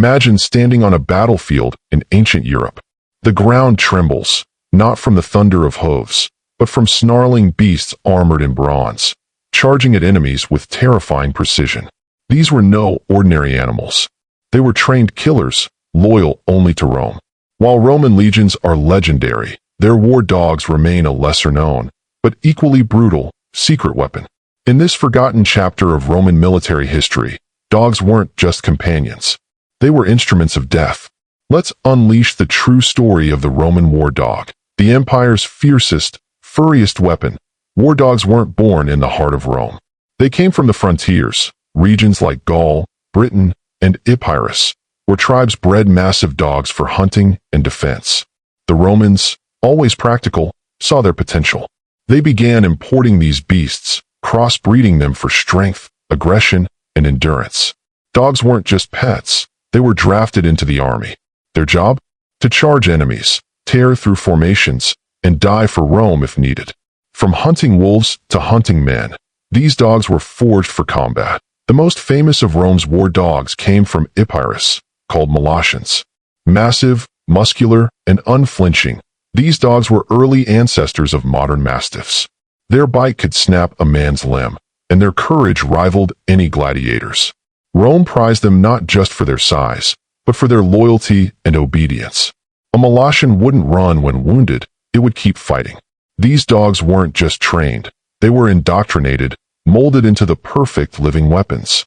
Imagine standing on a battlefield in ancient Europe. The ground trembles, not from the thunder of hooves, but from snarling beasts armored in bronze, charging at enemies with terrifying precision. These were no ordinary animals. They were trained killers, loyal only to Rome. While Roman legions are legendary, their war dogs remain a lesser-known, but equally brutal, secret weapon. In this forgotten chapter of Roman military history, dogs weren't just companions. They were instruments of death. Let's unleash the true story of the Roman war dog, the empire's fiercest, furriest weapon. War dogs weren't born in the heart of Rome. They came from the frontiers, regions like Gaul, Britain, and Epirus, where tribes bred massive dogs for hunting and defense. The Romans, always practical, saw their potential. They began importing these beasts, crossbreeding them for strength, aggression, and endurance. Dogs weren't just pets. They were drafted into the army. Their job? To charge enemies, tear through formations, and die for Rome if needed. From hunting wolves to hunting men, these dogs were forged for combat. The most famous of Rome's war dogs came from Epirus, called Molossians. Massive, muscular, and unflinching, these dogs were early ancestors of modern mastiffs. Their bite could snap a man's limb, and their courage rivaled any gladiators. Rome prized them not just for their size, but for their loyalty and obedience. A Molossian wouldn't run when wounded, it would keep fighting. These dogs weren't just trained, they were indoctrinated, molded into the perfect living weapons.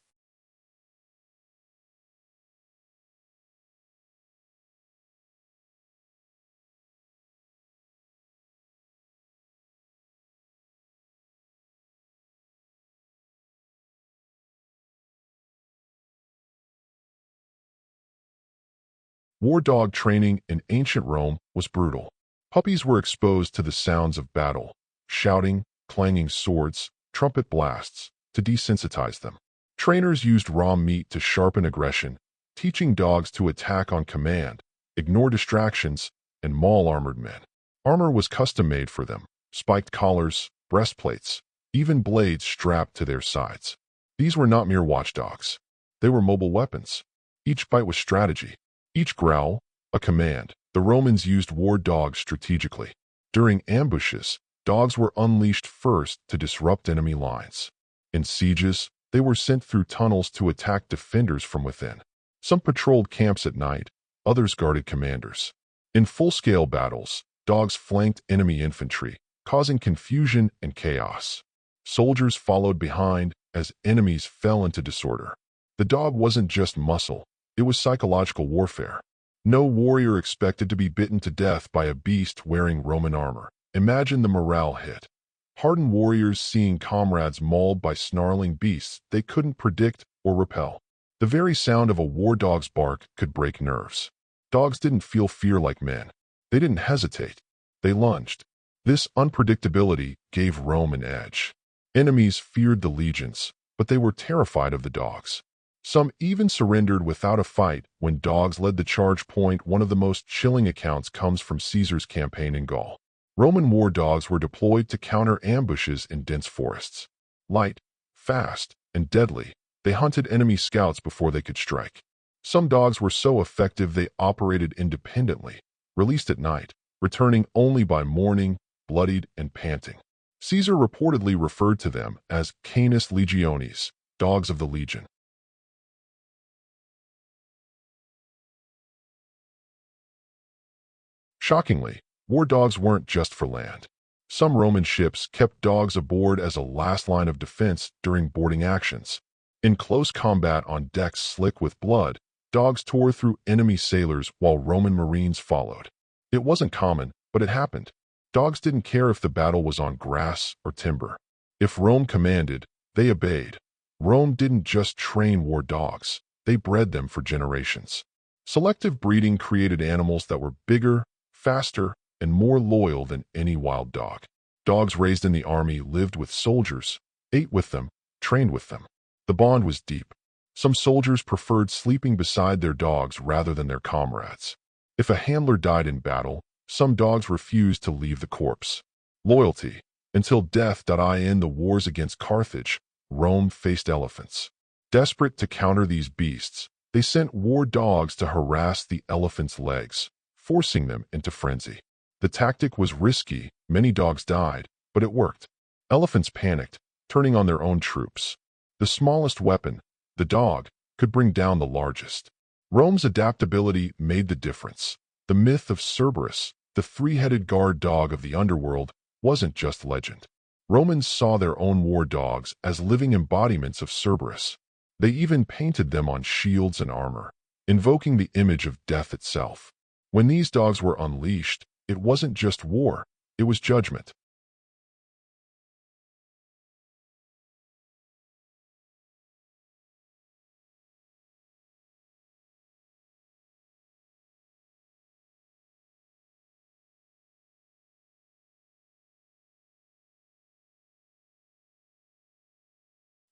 War dog training in ancient Rome was brutal. Puppies were exposed to the sounds of battle, shouting, clanging swords, trumpet blasts, to desensitize them. Trainers used raw meat to sharpen aggression, teaching dogs to attack on command, ignore distractions, and maul armored men. Armor was custom-made for them, spiked collars, breastplates, even blades strapped to their sides. These were not mere watchdogs. They were mobile weapons. Each bite was strategy. Each growl, a command. The Romans used war dogs strategically. During ambushes, dogs were unleashed first to disrupt enemy lines. In sieges, they were sent through tunnels to attack defenders from within. Some patrolled camps at night, others guarded commanders. In full-scale battles, dogs flanked enemy infantry, causing confusion and chaos. Soldiers followed behind as enemies fell into disorder. The dog wasn't just muscle. It was psychological warfare. No warrior expected to be bitten to death by a beast wearing Roman armor. Imagine the morale hit. Hardened warriors seeing comrades mauled by snarling beasts they couldn't predict or repel. The very sound of a war dog's bark could break nerves. Dogs didn't feel fear like men. They didn't hesitate. They lunged. This unpredictability gave Rome an edge. Enemies feared the legions, but they were terrified of the dogs. Some even surrendered without a fight when dogs led the charge point. One of the most chilling accounts comes from Caesar's campaign in Gaul. Roman war dogs were deployed to counter ambushes in dense forests. Light, fast, and deadly, they hunted enemy scouts before they could strike. Some dogs were so effective they operated independently, released at night, returning only by morning, bloodied and panting. Caesar reportedly referred to them as canis legionis, dogs of the legion. Shockingly, war dogs weren't just for land. Some Roman ships kept dogs aboard as a last line of defense during boarding actions. In close combat on decks slick with blood, dogs tore through enemy sailors while Roman marines followed. It wasn't common, but it happened. Dogs didn't care if the battle was on grass or timber. If Rome commanded, they obeyed. Rome didn't just train war dogs, they bred them for generations. Selective breeding created animals that were bigger, faster, and more loyal than any wild dog. Dogs raised in the army lived with soldiers, ate with them, trained with them. The bond was deep. Some soldiers preferred sleeping beside their dogs rather than their comrades. If a handler died in battle, some dogs refused to leave the corpse. Loyalty, until death. In the wars against Carthage, Rome faced elephants. Desperate to counter these beasts, They sent war dogs to harass the elephants' legs, forcing them into frenzy. The tactic was risky, many dogs died, but it worked. Elephants panicked, turning on their own troops. The smallest weapon, the dog, could bring down the largest. Rome's adaptability made the difference. The myth of Cerberus, the three-headed guard dog of the underworld, wasn't just legend. Romans saw their own war dogs as living embodiments of Cerberus. They even painted them on shields and armor, invoking the image of death itself. When these dogs were unleashed, it wasn't just war, it was judgment.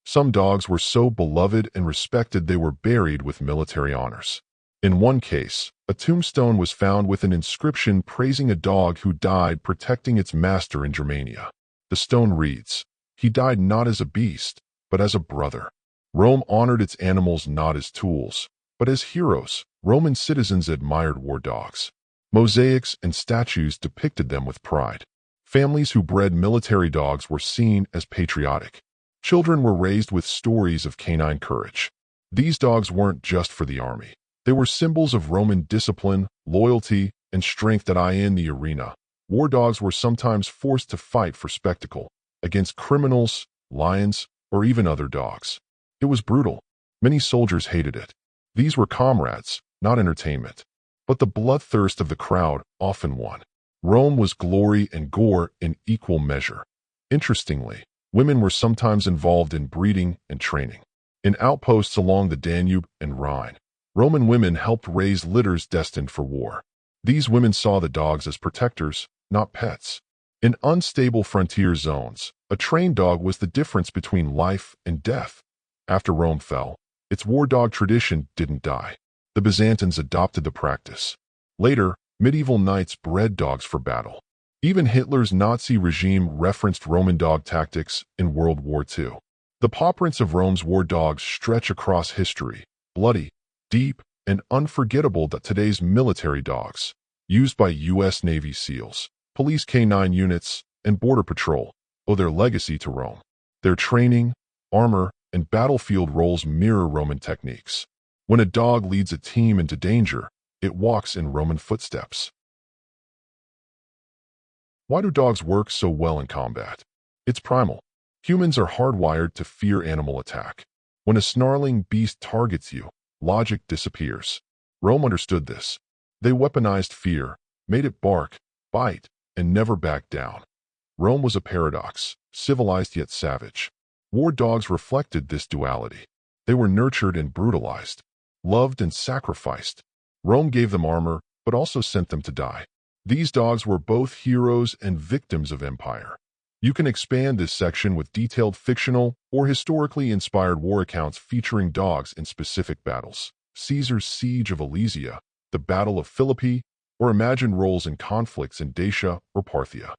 Some dogs were so beloved and respected they were buried with military honors. In one case, a tombstone was found with an inscription praising a dog who died protecting its master in Germania. The stone reads, "He died not as a beast, but as a brother." Rome honored its animals not as tools, but as heroes. Roman citizens admired war dogs. Mosaics and statues depicted them with pride. Families who bred military dogs were seen as patriotic. Children were raised with stories of canine courage. These dogs weren't just for the army. They were symbols of Roman discipline, loyalty, and strength in the arena. War dogs were sometimes forced to fight for spectacle, against criminals, lions, or even other dogs. It was brutal. Many soldiers hated it. These were comrades, not entertainment. But the bloodthirst of the crowd often won. Rome was glory and gore in equal measure. Interestingly, women were sometimes involved in breeding and training. In outposts along the Danube and Rhine, Roman women helped raise litters destined for war. These women saw the dogs as protectors, not pets. In unstable frontier zones, a trained dog was the difference between life and death. After Rome fell, its war dog tradition didn't die. The Byzantines adopted the practice. Later, medieval knights bred dogs for battle. Even Hitler's Nazi regime referenced Roman dog tactics in World War II. The pawprints of Rome's war dogs stretch across history, bloody, deep, and unforgettable that today's military dogs, used by U.S. Navy SEALs, police K-9 units, and border patrol, owe their legacy to Rome. Their training, armor, and battlefield roles mirror Roman techniques. When a dog leads a team into danger, it walks in Roman footsteps. Why do dogs work so well in combat? It's primal. Humans are hardwired to fear animal attack. When a snarling beast targets you, logic disappears. Rome understood this. They weaponized fear, made it bark, bite, and never back down. Rome was a paradox, civilized yet savage. War dogs reflected this duality. They were nurtured and brutalized, loved and sacrificed. Rome gave them armor, but also sent them to die. These dogs were both heroes and victims of empire. You can expand this section with detailed fictional or historically inspired war accounts featuring dogs in specific battles. Caesar's Siege of Alesia, the Battle of Philippi, or imagine roles in conflicts in Dacia or Parthia.